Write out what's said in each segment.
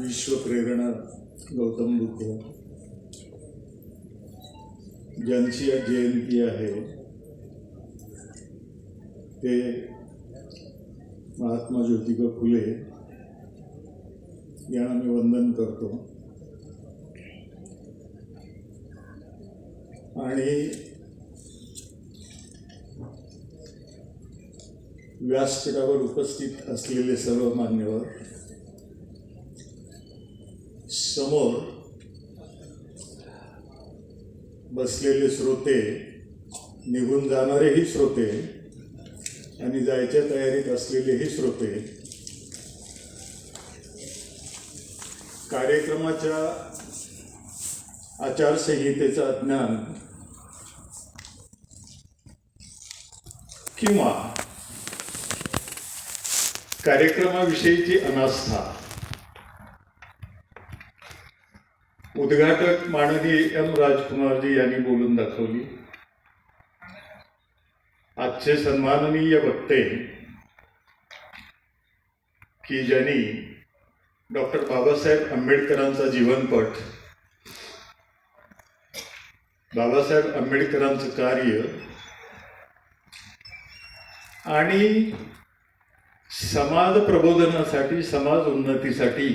विश्व प्रेरणा गौतम बुद्ध ज्यांची आज जयंती आहे ते महात्मा ज्योतिबा फुले यांना मी वंदन करतो आणि व्यासपीठावर उपस्थित असलेले सर्व मान्यवर, समोर बसलेले श्रोते, निघून जाणारेही श्रोते आणि जायच्या तयारीत असलेलेही श्रोते, कार्यक्रमाच्या आचारसंहितेचा अज्ञान किंवा कार्यक्रमाविषयीची अनास्था उद्घाटक माननीय एम राजकुमारजी यांनी बोलून दाखवली. आजचे सन्माननीय वक्ते की ज्यांनी डॉक्टर बाबासाहेब आंबेडकरांचा जीवनपट, बाबासाहेब आंबेडकरांचं कार्य आणि समाज प्रबोधनासाठी, समाज उन्नतीसाठी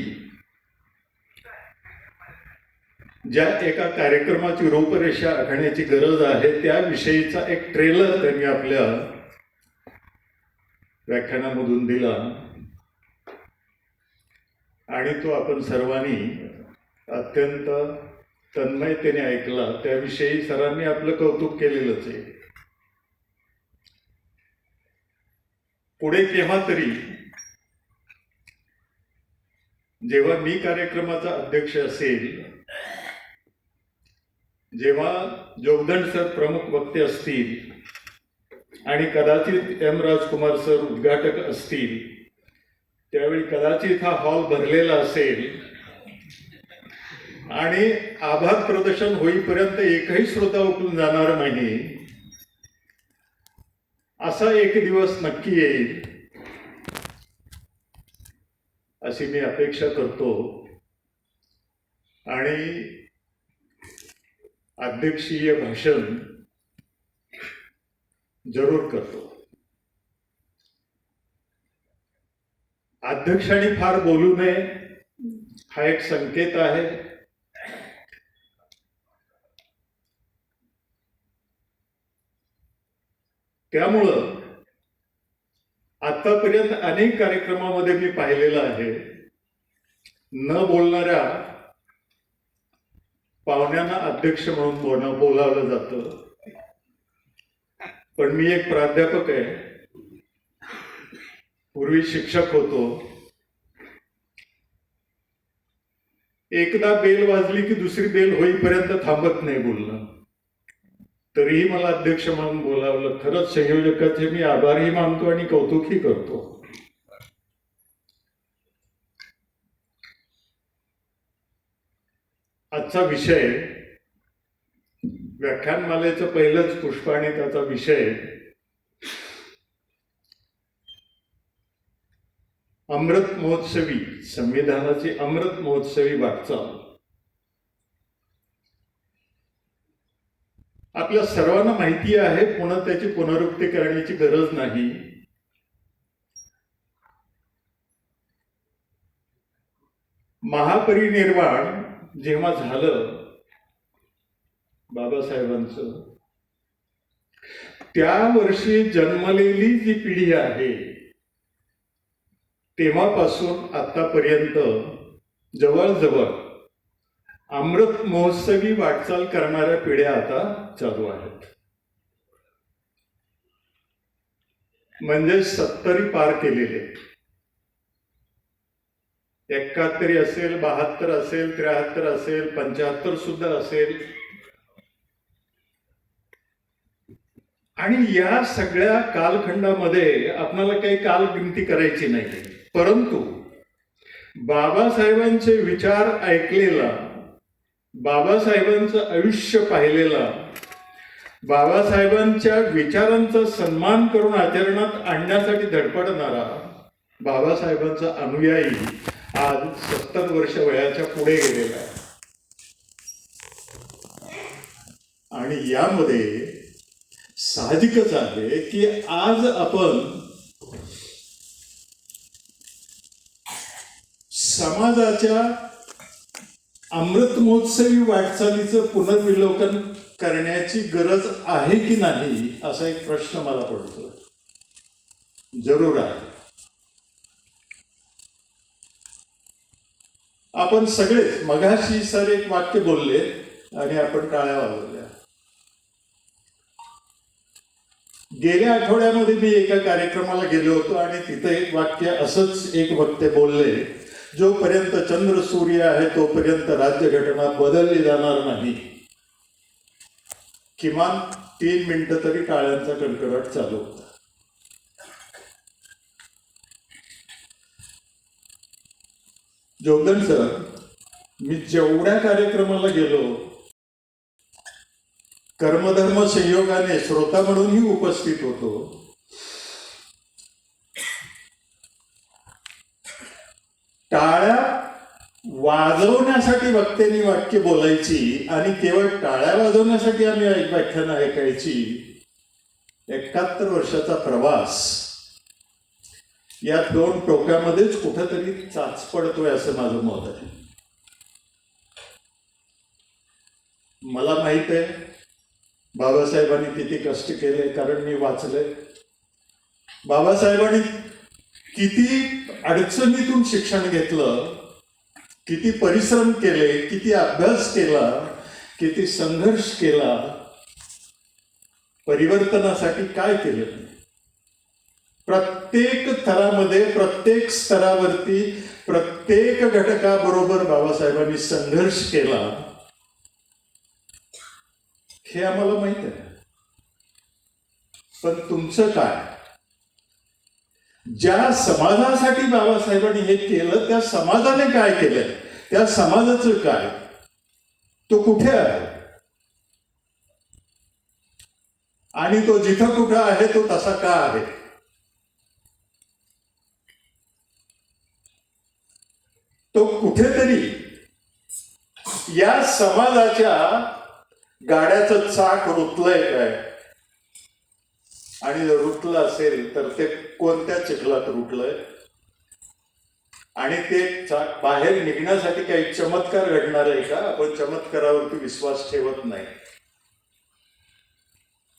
ज्या एका कार्यक्रमाची रूपरेषा आखण्याची गरज आहे त्याविषयीचा एक ट्रेलर त्यांनी आपल्या व्याख्यानामधून दिला आणि तो आपण सर्वांनी अत्यंत तन्मयतेने ऐकला. त्याविषयी सरांनी आपलं कौतुक केलेलंच आहे. पुढे केव्हा तरी जेव्हा मी कार्यक्रमाचा अध्यक्ष असेल, जेव्हा जोगदंड सर प्रमुख वक्ते असतील आणि कदाचित एम राजकुमार सर उद्घाटक असतील, त्यावेळी कदाचित हा हॉल भरलेला असेल आणि आभार प्रदर्शन होईपर्यंत एकही श्रोता उठून जाणार नाही, असा एक दिवस नक्की येईल अशी मी अपेक्षा करतो आणि अध्यक्षीय भाषण जरूर करतो. अध्यक्षांनी फार बोलू नये हा एक संकेत आहे. त्यामुळं आतापर्यंत अनेक कार्यक्रमामध्ये मी पाहिलेलं आहे, न बोलणाऱ्या पाहुण्यांना अध्यक्ष म्हणून बोलावलं जातं. पण मी एक प्राध्यापक आहे, पूर्वी शिक्षक होतो. एकदा बेल वाजली की दुसरी बेल होईपर्यंत थांबत नाही बोलणं, तरीही मला अध्यक्ष म्हणून बोलावलं. खरंच संयोजकाचे मी आभारही मानतो आणि कौतुकही करतो. आजचा विषय, व्याख्यानमालेचं पहिलंच पुष्प आणि त्याचा विषय अमृत महोत्सवी, संविधानाची अमृत महोत्सवी वाटचाल. आपल्या सर्वांना माहिती आहे, पुन्हा त्याची पुनरुक्ती करण्याची गरज नाही. महापरिनिर्वाण जेव्हा झालं बाबासाहेबांचं, त्या वर्षी जन्मलेली जी पिढी आहे तेव्हापासून आतापर्यंत जवळजवळ अमृत महोत्सवी वाटचाल करणाऱ्या पिढ्या आता चालू आहेत. म्हणजे 70 पार केलेले, 71 असेल, 72 असेल, 73 असेल, 75 सुद्धा असेल. आणि या सगळ्या कालखंडामध्ये आपल्याला काही कालगिनती करायची नाही, परंतु बाबासाहेबांचे विचार ऐकलेला, बाबासाहेबांचं आयुष्य पाहिलेला, बाबासाहेबांच्या विचारांचा सन्मान करून आचरणात आणण्यासाठी धडपडणारा बाबासाहेबांचा अनुयायी आज 70 वर्ष वयाच्या पुढे गेलेला आहे. आणि यामध्ये साहजिकच आहे की आज आपण समाजाच्या अमृत महोत्सवी वाटचालीचं पुनर्विलोकन करण्याची गरज आहे की नाही असा एक प्रश्न मला पडतो. जरूर आहे. आपण सगळेच मगाशी सर एक वाक्य बोलले आणि आपण टाळ्या वाजवल्या. गेल्या आठवड्यामध्ये मी एका कार्यक्रमाला गेलो होतो आणि तिथे एक वाक्य असंच एक वक्ते बोलले, जोपर्यंत चंद्र सूर्य आहे तोपर्यंत राज्यघटना बदलली जाणार नाही. किमान 3 मिनिटं तरी टाळ्यांचा कडकडाट चालू होता. जोगदंड सर, मी जेवढ्या कार्यक्रमाला गेलो कर्मधर्म संयोगाने श्रोता म्हणूनही उपस्थित होतो, टाळ्या वाजवण्यासाठी वक्त्यांनी वाक्य बोलायची आणि केवळ टाळ्या वाजवण्यासाठी आम्ही व्याख्यानं ऐकायची. 71 वर्षाचा प्रवास या 2 टोकामध्येच कुठंतरी चाच पडतोय असं माझं मत आहे. मला माहित आहे बाबासाहेबांनी किती कष्ट केले, कारण मी वाचले. बाबासाहेबांनी किती अडचणीतून शिक्षण घेतलं, किती परिश्रम केले, किती अभ्यास केला, किती संघर्ष केला, परिवर्तनासाठी काय केलं. प्रत्येक थरामध्ये, प्रत्येक स्तरावरती, प्रत्येक घटकाबरोबर बाबासाहेबांनी संघर्ष केला हे आम्हाला माहित आहे. पण तुमचं काय? ज्या समाजासाठी बाबासाहेबांनी हे केलं त्या समाजाने काय केलं, त्या समाजाचं काय, तो कुठे आहे आणि तो जिथं कुठं आहे तो तसा का आहे. तो कुठेतरी या समाजाच्या गाड्याचं चाक रुतलंय काय, आणि जर रुतलं असेल तर ते कोणत्या चिखलात रुतलंय, आणि ते चाक बाहेर निघण्यासाठी काही चमत्कार घडणार आहे का. आपण चमत्कारावरती विश्वास ठेवत नाही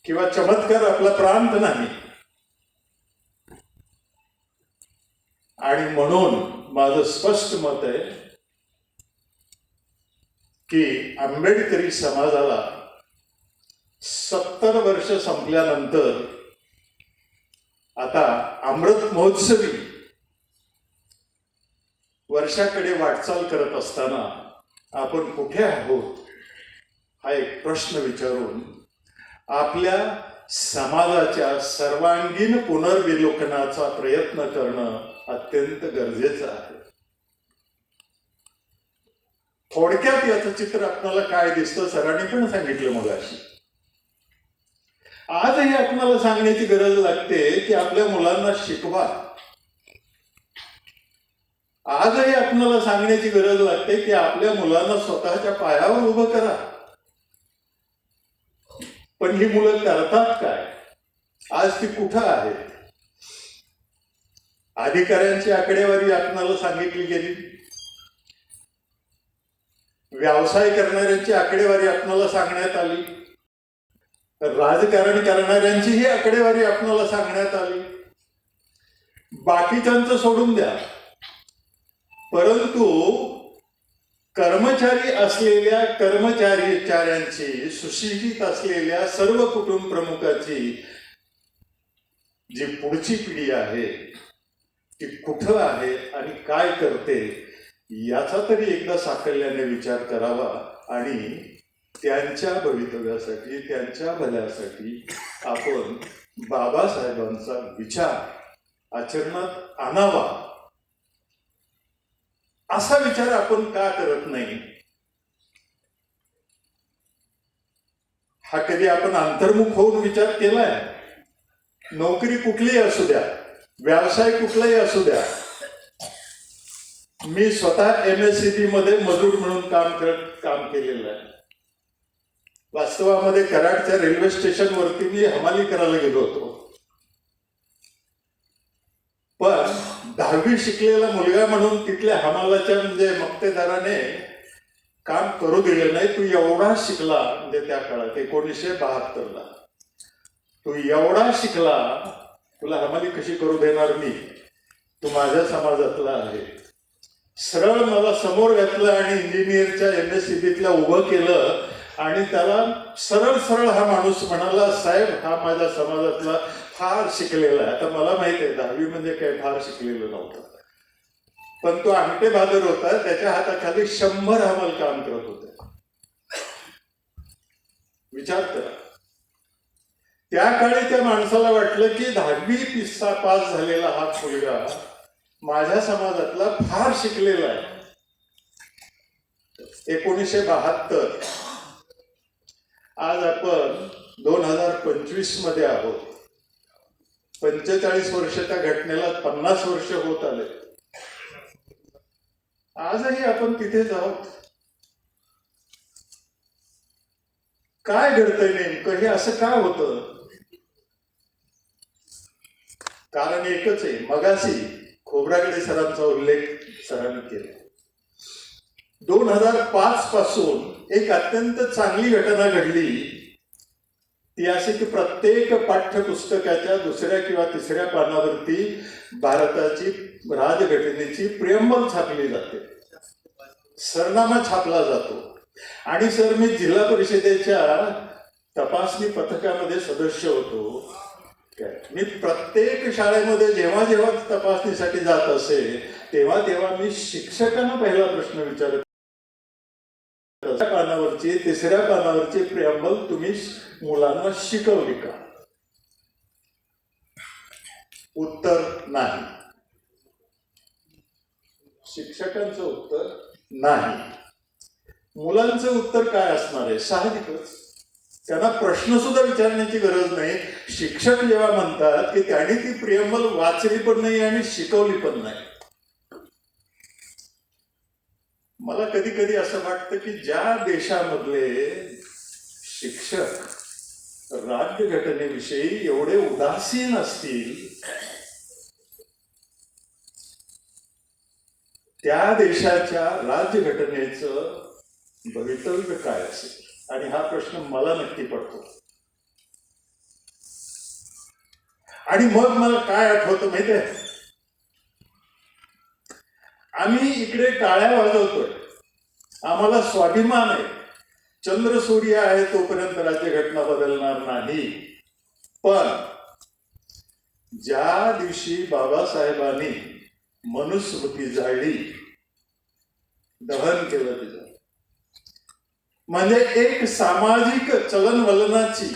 किंवा चमत्कार आपला प्रांत नाही. आणि म्हणून माझं स्पष्ट मत आहे की आंबेडकरी समाजाला 70 वर्ष संपल्यानंतर आता अमृत महोत्सवी वर्षाकडे वाटचाल करत असताना आपण कुठे आहोत हा एक प्रश्न विचारून आपल्या समाजाच्या सर्वांगीण पुनर्विलोकनाचा प्रयत्न करणं अत्यंत गरजेचं आहे. थोडक्यात याचं चित्र आपल्याला काय दिसतं सरांनी पण सांगितलं मगाशी. आजही आपल्याला सांगण्याची गरज लागते की आपल्या मुलांना शिकवा. आजही आपल्याला सांगण्याची गरज लागते की आपल्या मुलांना स्वतःच्या पायावर उभं करा. पण ही मुलं करतात काय? आज ती कुठं आहेत? अधिकाऱ्यांची आकडेवारी आपल्याला सांगितली गेली, व्यवसाय करणाऱ्यांची आकडेवारी आपल्याला सांगण्यात आली, राजकारण करणाऱ्यांची ही आकडेवारी आपल्याला सांगण्यात आली. बाकीच्यांचं सोडून द्या, परंतु कर्मचारी असलेल्या कर्मचाऱ्यांची, सुशिक्षित असलेल्या सर्व कुटुंब प्रमुखाची जी पुढची पिढी आहे ती कुठं आहे आणि काय करते याचा तरी एकदा साकल्याने विचार करावा आणि त्यांच्या भवितव्यासाठी, त्यांच्या भल्यासाठी आपण बाबासाहेबांचा विचार आचरणात आणावा. असा विचार आपण का करत नाही? हा कधी आपण अंतर्मुख होऊन विचार केलाय? नोकरी कुठलीही असू द्या, व्यवसाय कुठलाही असू द्या, मी स्वतः MSCB मध्ये मजूर म्हणून काम केलेलं आहे. वास्तवामध्ये कराडच्या रेल्वे स्टेशनवरती मी हमाली करायला गेलो होतो. पण 10वी शिकलेला मुलगा म्हणून तिथल्या हमालाच्या म्हणजे मक्तेदाराने काम करू दिले नाही. तू एवढा शिकला, म्हणजे त्या काळात 1972ला तू एवढा शिकला, तुला हमाली कशी करू देणार मी, तू माझ्या समाजातला आहे. सरळ मला समोर घातलं आणि इंजिनियरच्या MSCBतल्या उभं केलं आणि त्याला सरळ सरळ हा माणूस म्हणाला, साहेब हा माझ्या समाजातला फार शिकलेला आहे. आता मला माहित आहे 10वी म्हणजे काय फार शिकलेलं नव्हतं, पण तो अंगठे बहादूर होता. त्याच्या हाताखाली 100 हमाल काम करत होते. विचार करा, त्या काळी त्या माणसाला वाटलं की 10वी पास झालेला हा मुलगा माझ्या समाजातला फार शिकलेला आहे. 1972, आज आपण 2025 मध्ये आहोत. 45 वर्ष त्या घटनेला 50 वर्ष होत आले. आजही आपण तिथेच आहोत. काय घडतंय नेमकं, हे असं का होतं? कारण एकच आहे. मगाशी खोब्रागडे सरांचा उल्लेख सरांनी केला. 2005 पासून एक अत्यंत चांगली घटना घडली. ती अशी की प्रत्येक पाठ्यपुस्तकाच्या 2ऱ्या किंवा 3ऱ्या पानावरती भारताची राजघटनेची प्रियंबल छापली जाते, सरनामा छापला जातो. आणि सर, मी जिल्हा परिषदेच्या तपासणी पथकामध्ये सदस्य होतो. मी प्रत्येक शाळेमध्ये जेव्हा जेव्हा तपासणीसाठी जात असे तेव्हा तेव्हा मी शिक्षकांना पहिला प्रश्न विचारत, पानावरची 3ऱ्या पानावरची प्रियंबल तुम्ही मुलांना शिकवली का? उत्तर नाही. शिक्षकांचं उत्तर नाही. मुलांचं उत्तर काय असणार आहे? साहजिकच त्यांना प्रश्न सुद्धा विचारण्याची गरज नाही. शिक्षक जेव्हा म्हणतात की त्यांनी ती प्रियंबल वाचली पण नाही आणि शिकवली पण नाही. मला कधी कधी असं वाटतं की ज्या देशामधले शिक्षक राज्यघटनेविषयी एवढे उदासीन असतील, त्या देशाच्या राज्यघटनेचं भवितव्य काय असेल? आणि हा प्रश्न मला नक्की पडतो. आणि मग मला काय आठवतं माहिती आहे? आम्ही इकडे टाळ्या वाजवतोय, आम्हाला स्वाभिमान आहे. चंद्र सूर्य आहे तोपर्यंत राज्यघटना बदलणार नाही. पण ज्या दिवशी बाबासाहेबांनी मनुस्मृती जाळली, दहन केलं तिचं, म्हणजे एक सामाजिक चलनवलनाची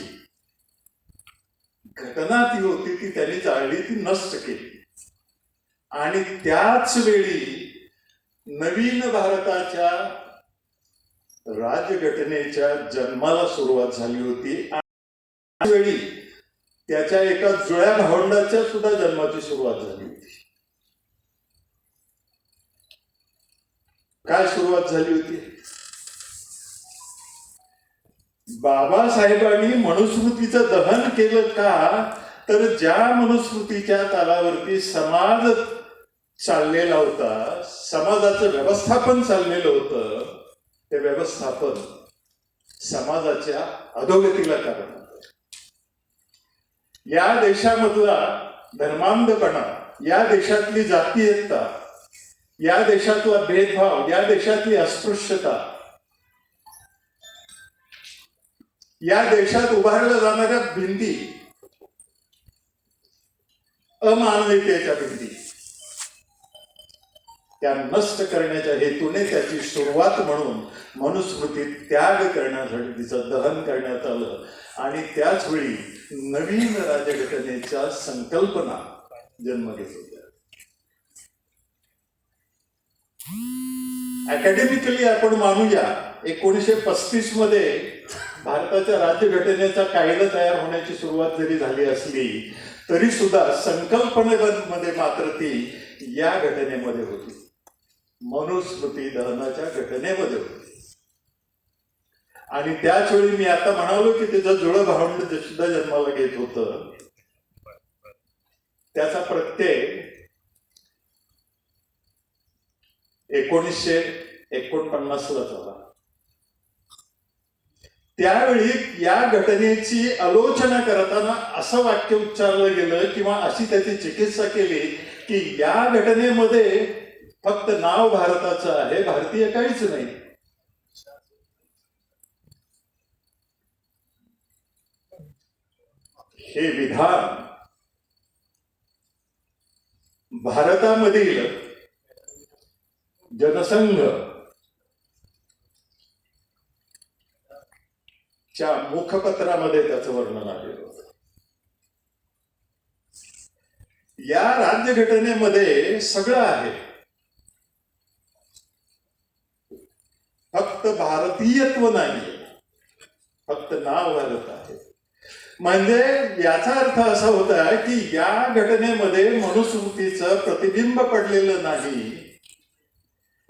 घटना ती होती, ती त्यांनी जाळली, ती नष्ट केली. आणि त्याच वेळी नवीन भारताच्या राज्यघटनेच्या जन्माला सुरुवात झाली होती. त्यावेळी त्याच्या एका जुळ्या भावंडाच्या सुद्धा जन्माची सुरुवात झाली होती. काय सुरुवात झाली होती? बाबासाहेबांनी मनुस्मृतीचं दहन केलं का? तर ज्या मनुस्मृतीच्या तालावरती समाज चाललेला होता, समाजाचं व्यवस्थापन चाललेलं होतं, ते व्यवस्थापन समाजाच्या अधोगतीला कारण होतं. या देशामधला धर्मांधपणा, या देशातली जातीयता, या देशातला भेदभाव, या देशातली अस्पृश्यता, या देशात उभारल्या जाणाऱ्या भिंती, अमानविकतेच्या भिंती, त्या नष्ट करण्याच्या हेतूने त्याची सुरुवात म्हणून मनुस्मृती त्याग करण्यासाठी तिचं दहन करण्यात आलं. आणि त्याच वेळी नवीन राज्यघटनेच्या संकल्पना जन्म घेत होत्या. अकॅडमिकली आपण मानूया 1935 मध्ये भारताच्या राज्यघटनेचा कायदा तयार होण्याची सुरुवात जरी झाली असली तरी सुद्धा संकल्पनेमध्ये मात्र ती या घटनेमध्ये होती. मनुस्मृती दहनाच्या घटनेमध्ये होती. आणि त्याच वेळी मी आता म्हणालो की त्याचं जुळं भावंड सुद्धा जन्माला घेत होतं. त्याचा प्रत्यय 1949 ला झाला. त्यावेळी या घटनेची आलोचना करताना असं वाक्य उच्चारलं गेलं किंवा अशी त्याची चिकित्सा केली की या घटनेमध्ये फक्त नाव भारताचं आहे, भारतीय काहीच नाही. हे विधान भारतामधील जनसंघ च्या मुखपत्रामध्ये त्याचं वर्णन आलेलं होतं. या राज्यघटनेमध्ये सगळं आहे, फक्त भारतीयत्व नाही, फक्त नाव भारत आहे. म्हणजे याचा अर्थ असा होता की या घटनेमध्ये मनुस्मृतीचं प्रतिबिंब पडलेलं नाही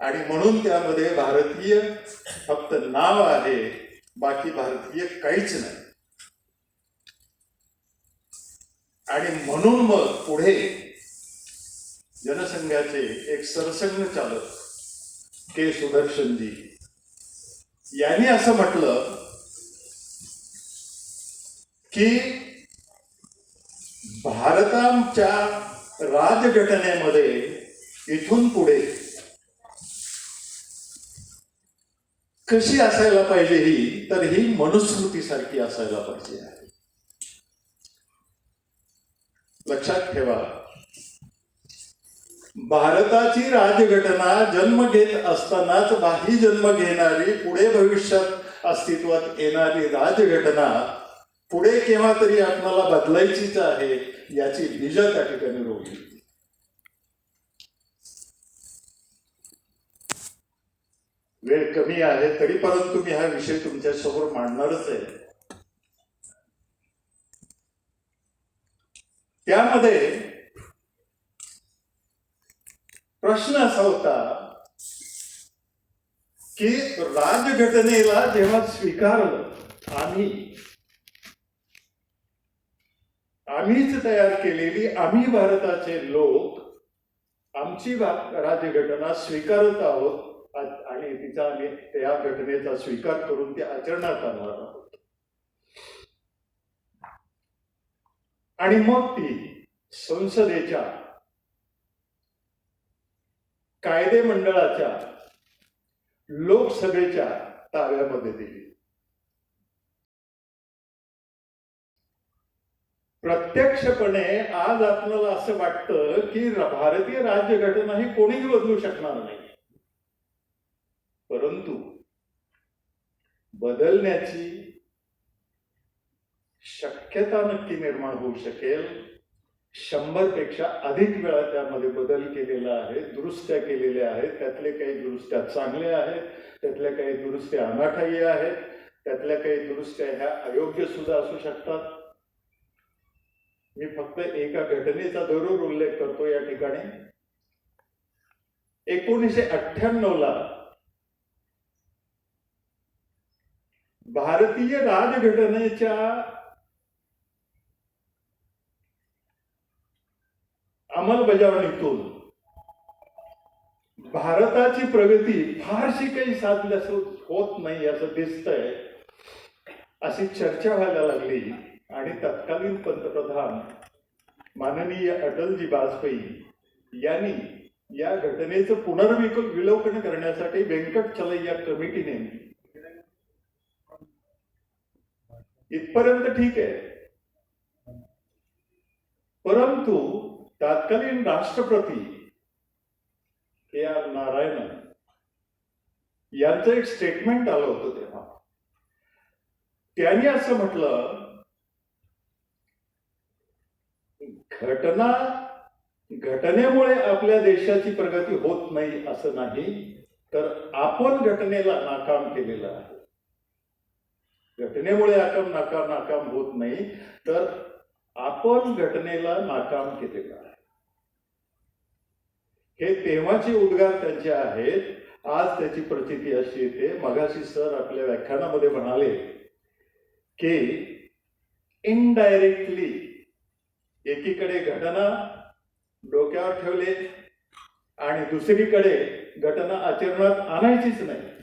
आणि म्हणून त्यामध्ये भारतीय फक्त नाव आहे, बाकी भारतीय काहीच नाही. आणि म्हणून मग पुढे जनसंघाचे एक सरसंघचालक के सुदर्शनजी यांनी असं म्हटलं की भारताच्या राजघटनेमध्ये इथून पुढे कशी असायला पाहिजे ही, तर ही मनुस्मृतीसारखी असायला पाहिजे. लक्षात ठेवा, भारताची राजघटना जन्म घेत असतानाच बाही जन्म घेणारी, पुढे भविष्यात अस्तित्वात येणारी राजघटना पुढे केव्हा तरी आपल्याला बदलायचीच आहे याची बीज त्या ठिकाणी रोवली. वेळ कमी आहे तरी परंतु मी हा विषय तुमच्या समोर मांडणारच आहे. त्यामध्ये प्रश्न असा होता की राजघटनेला जेव्हा स्वीकारलं, आम्हीच तयार केलेली, आम्ही भारताचे लोक आमची राजघटना स्वीकारत आहोत आणि तिचा आम्ही त्या घटनेचा स्वीकार करून ते आचरणात आणणार आहोत. आणि मग ती संसदेच्या, कायदे मंडळाच्या, लोकसभेच्या ताब्यामध्ये दिली. प्रत्यक्षपणे आज आपल्याला असं वाटतं की भारतीय राज्यघटना ही कोणीही बदलू शकणार नाही, परंतु बदलण्याची शक्यता नक्की निर्माण होऊ शकेल. 100 पेक्षा अधिक वेळा त्यामध्ये बदल केलेला आहे, दुरुस्त्या केलेल्या आहेत. त्यातले काही दुरुस्त्या चांगल्या आहेत, त्यातल्या काही दुरुस्त्या अनाठायी आहेत, त्यातल्या काही दुरुस्त्या ह्या अयोग्य सुद्धा असू शकतात. मी फक्त एका घटनेचा जरूर उल्लेख करतो या ठिकाणी. 1998 ला भारतीय राजघटनेच्या अंमलबजावणीतून भारताची प्रगती फारशी काही साधल्यास होत नाही असं दिसतंय, अशी चर्चा व्हायला लागली. आणि तत्कालीन पंतप्रधान माननीय अटलजी वाजपेयी यांनी या घटनेचं पुनर्विलोकन करण्यासाठी व्यंकटचलय्या कमिटी नेमली. इथपर्यंत ठीक आहे, परंतु तत्कालीन राष्ट्रपती के.आर. नारायणन यांचं एक स्टेटमेंट आलं होतं. तेव्हा त्यांनी असं म्हटलं, घटनेमुळे आपल्या देशाची प्रगती होत नाही असं नाही, तर आपण घटनेला नाकाम केलेलं आहे. घटनेमुळे नाकाम होत नाही, तर आपण घटनेला नाकाम केलेलं आहे. हे तेव्हाचे उद्गार त्यांचे आहेत. आज त्याची प्रचिती अशी येते. मगाशी सर आपल्या व्याख्यानामध्ये म्हणाले की इनडायरेक्टली एकीकडे घटना डोक्यावर ठेवले आणि दुसरीकडे घटना आचरणात आणायचीच नाही.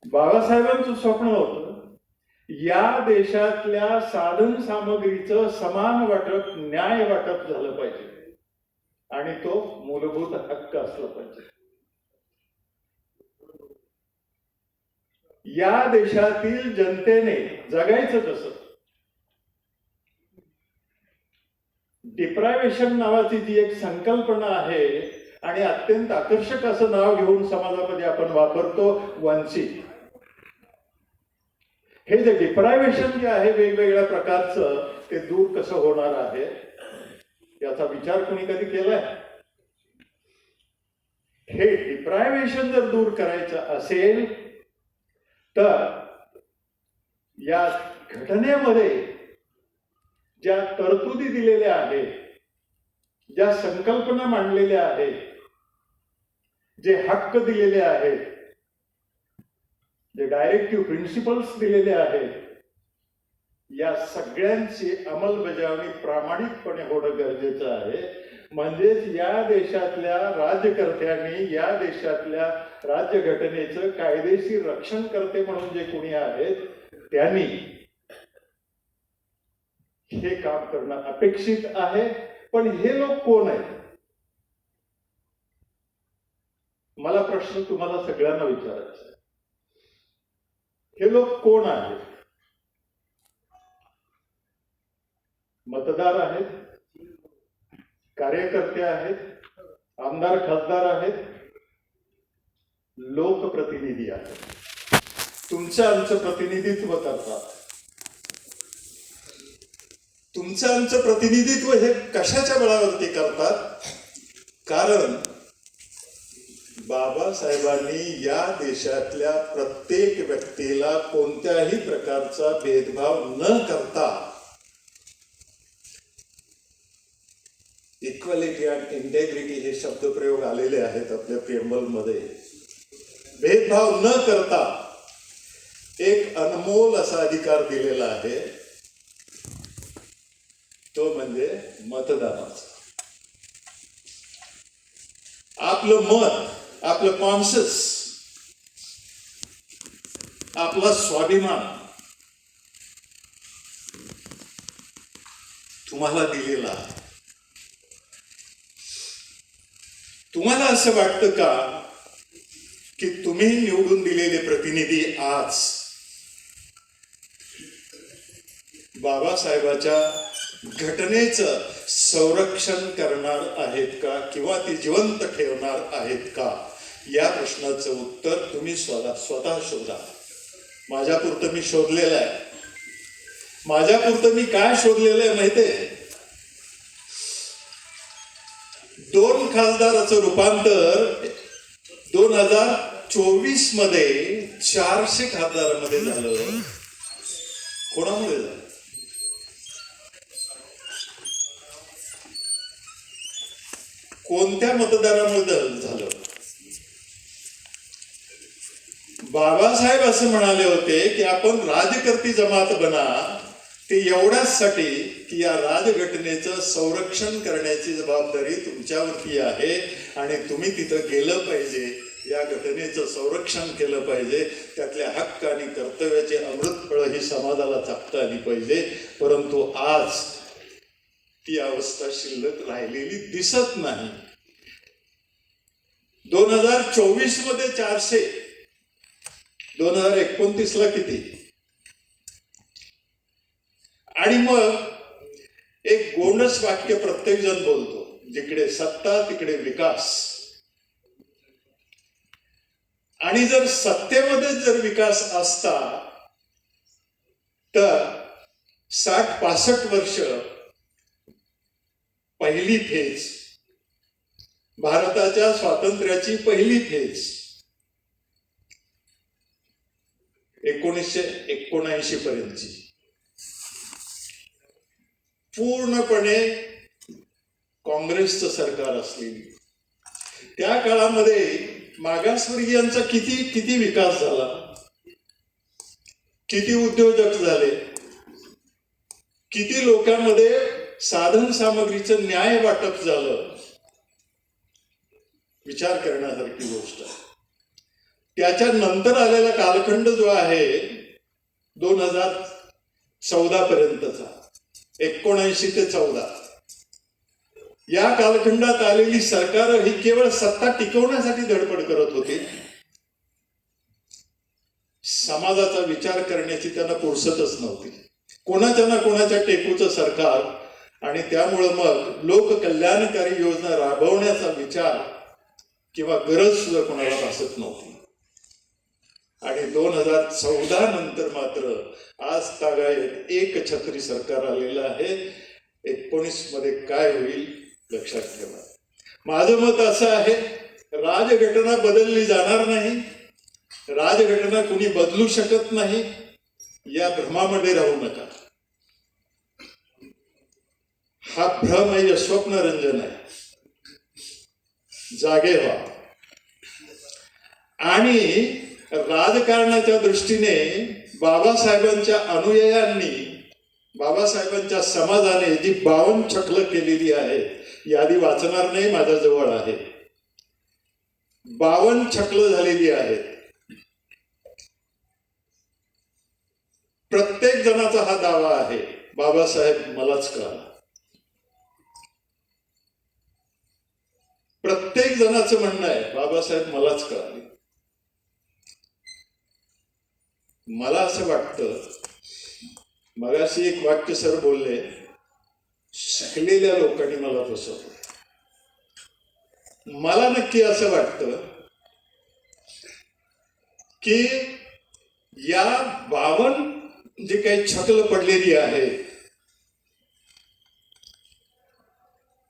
बाबासाहेबांचं स्वप्न होतं या देशातल्या साधन सामग्रीचं समान वाटप, न्याय वाटप झालं पाहिजे आणि तो मूलभूत हक्क असला पाहिजे. या देशातील जनतेने जगायचं कसं? डिप्रायव्हेशन नावाची जी एक संकल्पना आहे आणि अत्यंत आकर्षक असं नाव घेऊन समाजामध्ये आपण वापरतो, वंचित. हे जे डिप्रायव्हेशन जे आहे वेगवेगळ्या प्रकारचं, ते दूर कसं होणार आहे याचा विचार कोणी कधी केलाय? हे डिप्रायव्हेशन जर दूर करायचं असेल तर या घटनेमध्ये ज्या तरतुदी दिलेल्या आहेत, ज्या संकल्पना मांडलेल्या आहेत, जे हक्क दिलेले आहेत, जे डायरेक्टिव्ह प्रिन्सिपल्स दिलेले आहेत, या सगळ्यांची अंमलबजावणी प्रामाणिकपणे होणं गरजेचं आहे. म्हणजेच या देशातल्या राज्यकर्त्यांनी, या देशातल्या राज्यघटनेचं कायदेशीर रक्षण करते म्हणून जे कोणी आहेत त्यांनी हे काम करणं अपेक्षित आहे. पण हे लोक कोण आहेत? मला प्रश्न तुम्हाला सगळ्यांना विचारायचा आहे. हे लोक कोण आहेत? मतदार आहेत, कार्यकर्ते आहेत, आमदार खासदार आहेत, लोकप्रतिनिधी आहेत. तुमचं आमचं प्रतिनिधित्व करतात. तुमचं आमचं प्रतिनिधित्व हे कशाच्या बळावरती करतात? कारण बाबासाहेबांनी या देशातल्या प्रत्येक व्यक्तीला कोणत्याही प्रकारचा भेदभाव न करता इक्वॅलिटी अँड इंटेग्रिटी हे शब्दप्रयोग आलेले आहेत आपल्या प्रिएम्बल मध्ये. भेदभाव न करता एक अनमोल असा अधिकार दिलेला आहे, तो म्हणजे मतदानाचा. आपलं मत, आपलं कॉन्शियस, आपला स्वाभिमान तुम्हाला दिलेला आहे. तुम्हाला असं वाटतं का की तुम्ही निवडून दिलेले प्रतिनिधी आज बाबासाहेबाच्या घटनेचं संरक्षण करणार आहेत का, किंवा ती जिवंत ठेवणार आहेत का? या प्रश्नाचं उत्तर तुम्ही स्वतः शोधा. माझ्यापुरतं मी शोधलेलं आहे. माझ्यापुरतं मी काय शोधलेलं आहे माहितीये? 2 खासदाराचं रूपांतर 2024 मध्ये 400 खासदारामध्ये झालं. कोणामुळे झालं? कोणत्या मतदारामुळे झालं? बाबासाहेब असं म्हणाले होते की आपण राजकर्ती जमात बना, ते एवढ्याचसाठी की या राजघटनेचं संरक्षण करण्याची जबाबदारी तुमच्यावरती आहे आणि तुम्ही तिथं गेलं पाहिजे, या घटनेचं संरक्षण केलं पाहिजे, त्यातल्या हक्क आणि कर्तव्याचे अमृतफळं ही समाजाला चाखता आली पाहिजे. परंतु आज ती अवस्था शिल्लक राहिलेली दिसत नाही. 2024 मध्ये 400, 2029 ला किती? आणि मग एक गोंडस वाक्य प्रत्येक जण बोलतो, जिकडे सत्ता तिकडे विकास. आणि जर सत्तेमध्ये जर विकास असता तर 60-65 वर्ष पहिली फेज, भारताच्या स्वातंत्र्याची पहिली फेज 1979 पर्यंतची पूर्णपणे काँग्रेसचं सरकार असलेली, त्या काळामध्ये मागासवर्गीयांचा किती किती विकास झाला, किती उद्योजक झाले, किती लोकांमध्ये साधन सामग्रीचं न्याय वाटप झालं, विचार करण्यासारखी गोष्ट आहे. त्याच्या नंतर आलेला कालखंड जो आहे 2014 पर्यंतचा, 19 ते 14, या कालखंडात आलेली सरकार ही केवळ सत्ता टिकवण्यासाठी धडपड करत होती. समाजाचा विचार करण्याची त्यांना फुरसतच नव्हती. कोणाच्या ना कोणाच्या टेकूचं सरकार, आणि त्यामुळं मग लोककल्याणकारी योजना राबवण्याचा विचार किंवा गरज सुद्धा कोणाला भासत नव्हती. आणि 2014 नंतर मात्र आज तागायत एक छत्री सरकार आलेलं आहे. 19 मध्ये काय होईल लक्षात ठेवा. माझं मत असं आहे, राजघटना बदलली जाणार नाही, राजघटना कुणी बदलू शकत नाही, या भ्रमामध्ये राहू नका. हा भ्रम आहे, स्वप्नरंजन आहे. जागे व्हा. आणि राजकारणाच्या दृष्टीने बाबासाहेबांच्या अनुयायांनी, बाबासाहेबांच्या समाजाने जी 52 छकलं केलेली आहे, यादी वाचणार नाही, माझ्याजवळ आहे. 52 छकलं झालेली आहेत. प्रत्येक जणाचा हा दावा आहे, बाबासाहेब मलाच कळाला. प्रत्येक जणाचं म्हणणं आहे, बाबासाहेब मलाच कळाले. मला असं वाटतं, मगाशी एक वाक्य सर बोलले, शिकलेल्या लोकांनी मला फसवलं. मला नक्की असं वाटतं की या 52 जे काही छकल पडलेली आहे,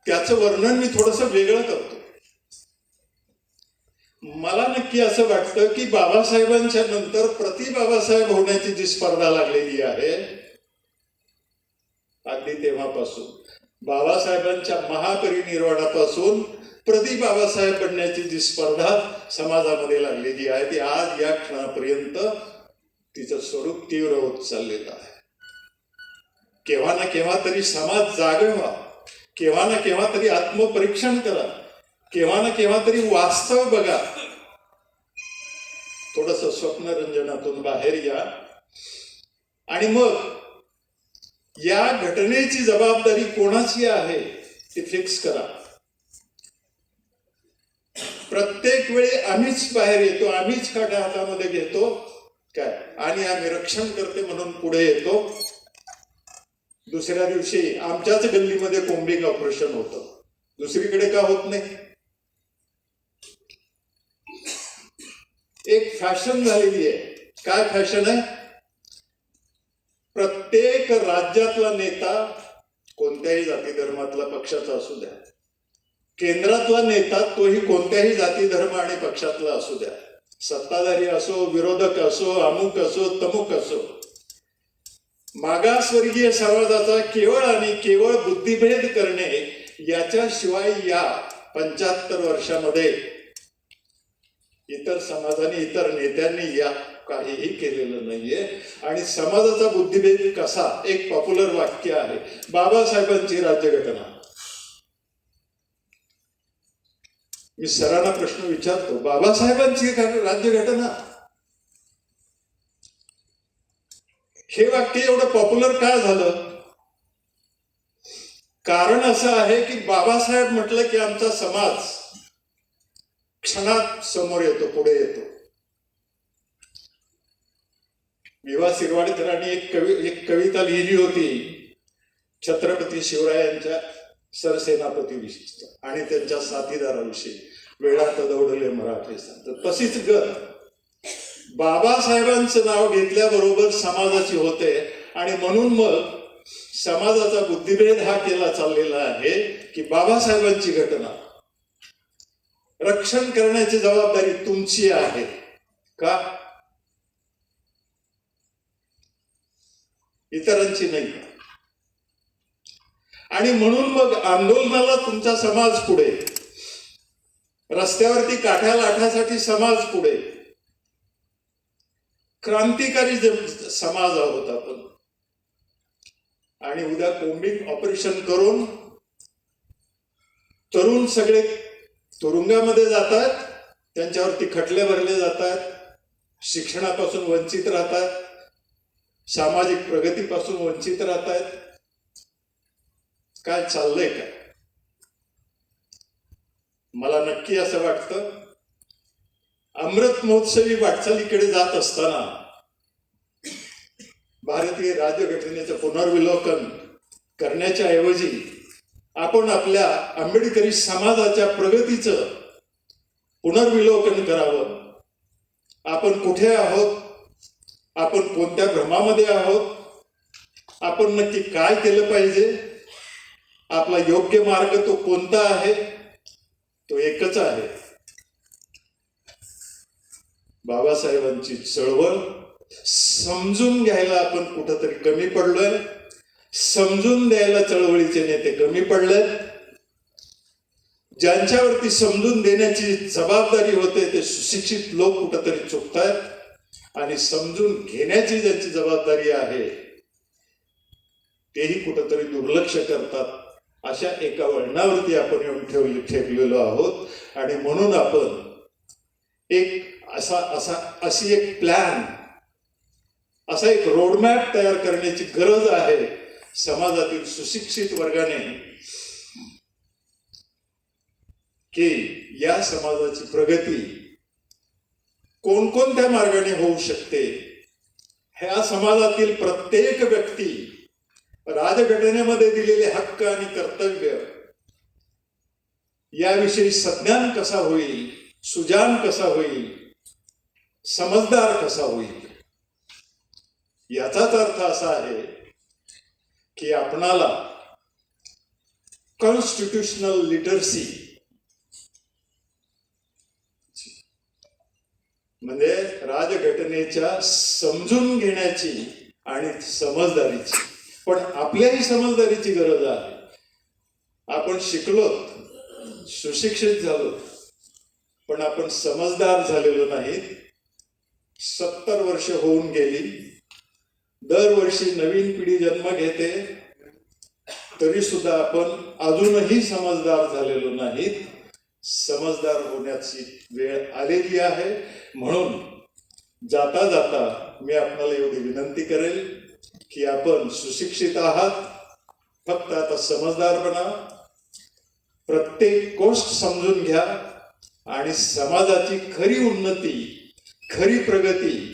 त्याचं वर्णन मी थोडंसं वेगळं करतो. मला नक्की असं वाटतं की बाबासाहेबांच्या नंतर प्रति बाबासाहेब होण्याची जी स्पर्धा लागलेली आहे, अगदी तेव्हापासून बाबासाहेबांच्या महापरिनिर्वाणापासून प्रति बाबासाहेब बनण्याची जी स्पर्धा समाजामध्ये लागलेली आहे, ती आज या क्षणापर्यंत तिचं स्वरूप तीव्र होत चाललेलं आहे. केव्हा ना केव्हा तरी समाज जागे व्हा, केव्हा ना केव्हा तरी आत्मपरीक्षण करा, केव्हा ना केव्हा तरी वास्तव बघा. थोडस स्वप्नरंजनातून बाहेर या आणि मग या घटनेची जबाबदारी कोणाची आहे ती फिक्स करा. प्रत्येक वेळी आम्हीच बाहेर येतो, आम्हीच काटा हातामध्ये घेतो काय, आणि आम्ही रक्षण करते म्हणून पुढे येतो. दुसऱ्या दिवशी आमच्याच गल्लीमध्ये कोंबिंग ऑपरेशन होतं, दुसरीकडे का होत नाही? एक फॅशन झालेली आहे. काय फॅशन आहे? प्रत्येक राज्यातला नेता कोणत्याही जाती धर्मातला पक्षाचा असू द्या, केंद्रातला नेता तोही कोणत्याही जाती धर्म आणि पक्षातला असू द्या, सत्ताधारी असो, विरोधक असो, अमुक असो, तमुक असो, मागासवर्गीय समाजाचा केवळ आणि केवळ बुद्धिभेद करणे याच्याशिवाय या 75 वर्षामध्ये इतर समाजाने, इतर नेत्यांनी या काहीही केलेलं नाहीये. आणि समाजाचा बुद्धिभेद कसा? एक पॉप्युलर वाक्य आहे, बाबासाहेबांची राज्यघटना. मी सरांना प्रश्न विचारतो, बाबासाहेबांची राज्यघटना, हे वाक्य एवढं पॉप्युलर काय झालं? कारण असं आहे की बाबासाहेब म्हटलं की आमचा समाज क्षणात समोर येतो, पुढे येतो. विवा शिरवाडकरांनी एक कविता लिहिली होती छत्रपती शिवरायांच्या सरसेनापती विषयी आणि त्यांच्या साथीदाराविषयी, वेळात दौडले मराठे संत. तशीच बाबासाहेबांचं नाव घेतल्याबरोबर समाजाची होते. आणि म्हणून मग समाजाचा बुद्धिभेद हा केला चाललेला आहे की बाबासाहेबांची घटना, रक्षण करण्याची जबाबदारी तुमची आहे का, इतरांची नाही. आणि म्हणून मग आंदोलनाला तुमचा समाज पुढे, रस्त्यावरती काठ्या लाठासाठी समाज पुढे, क्रांतिकारी समाज आहोत आपण. आणि उद्या कोम्बिंग ऑपरेशन करून तरुण सगळे तुरुंगामध्ये जातात, त्यांच्यावरती खटले भरले जातात, शिक्षणापासून वंचित राहतात, सामाजिक प्रगतीपासून वंचित राहतात. काय चाललंय काय? मला नक्की असं वाटतं, अमृत महोत्सवी वाटचालीकडे जात असताना भारतीय राज्यघटनेचं पुनर्विलोकन करण्याच्या ऐवजी आपण आपल्या आंबेडकरी समाजाच्या प्रगतीचं पुनर्विलोकन करावं. आपण कुठे आहोत, आपण कोणत्या भ्रमामध्ये आहोत, आपण नक्की काय केलं पाहिजे, आपला योग्य मार्ग तो कोणता आहे, तो एकच आहे. बाबासाहेबांची चळवळ समजून घ्यायला आपण कुठंतरी कमी पडलोय, समजून द्यायला चळवळीचे नेते कमी पडलेत. ज्यांच्यावरती समजून देण्याची जबाबदारी होते ते सुशिक्षित लोक कुठंतरी चुकतायत, आणि समजून घेण्याची ज्यांची जबाबदारी आहे तेही कुठंतरी दुर्लक्ष करतात. अशा एका वळणावरती आपण येऊन ठेवलेलो आहोत. आणि म्हणून आपण अशी एक प्लॅन, असा एक रोडमॅप तयार करण्याची गरज आहे समाजातील सुशिक्षित वर्गाने, की या समाजाची प्रगती कोणकोणत्या मार्गाने होऊ शकते. ह्या समाजातील प्रत्येक व्यक्ती राजघटनेमध्ये दिलेले हक्क आणि कर्तव्य याविषयी सज्ञान कसा होईल, सुजान कसा होईल, समजदार कसा होईल. याचाच अर्थ असा आहे की आपणाला कॉन्स्टिट्यूशनल लिटरसी म्हणजे राजघटनेच्या समजून घेण्याची आणि समजदारीची, पण आपल्याही समजदारीची गरज आहे. आपण शिकलोत, सुशिक्षित झालो, पण आपण समजदार झालेलो नाही. 70 वर्ष होऊन गेली, दरवर्षी नवीन पिढी जन्म घेते, तरी सुद्धा आपण अजूनही समजदार झालेलो नाहीत. समजदार होण्याची वेळ आलेली आहे. म्हणून जाता जाता मी आपणाला एवढी विनंती करेल की आपण सुशिक्षित आहात, फक्त आता समजदार बना, प्रत्येक गोष्ट समजून घ्या, आणि समाजाची खरी उन्नती, खरी प्रगती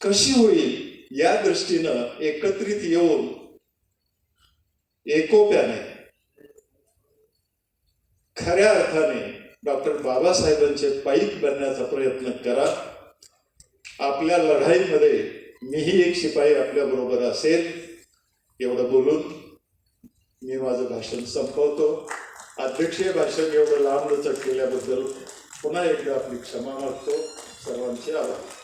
कशी होईल या दृष्टीनं एकत्रित येऊन एकोप्याने खऱ्या अर्थाने डॉक्टर बाबासाहेबांचे पाईक बनण्याचा प्रयत्न करा. आपल्या लढाईमध्ये मीही एक शिपाई आपल्या बरोबर असेल. एवढं बोलून मी माझं भाषण संपवतो. अध्यक्षीय भाषण एवढं लांब लचक केल्याबद्दल पुन्हा एकदा आपली क्षमा मागतो. सर्वांचे आभार.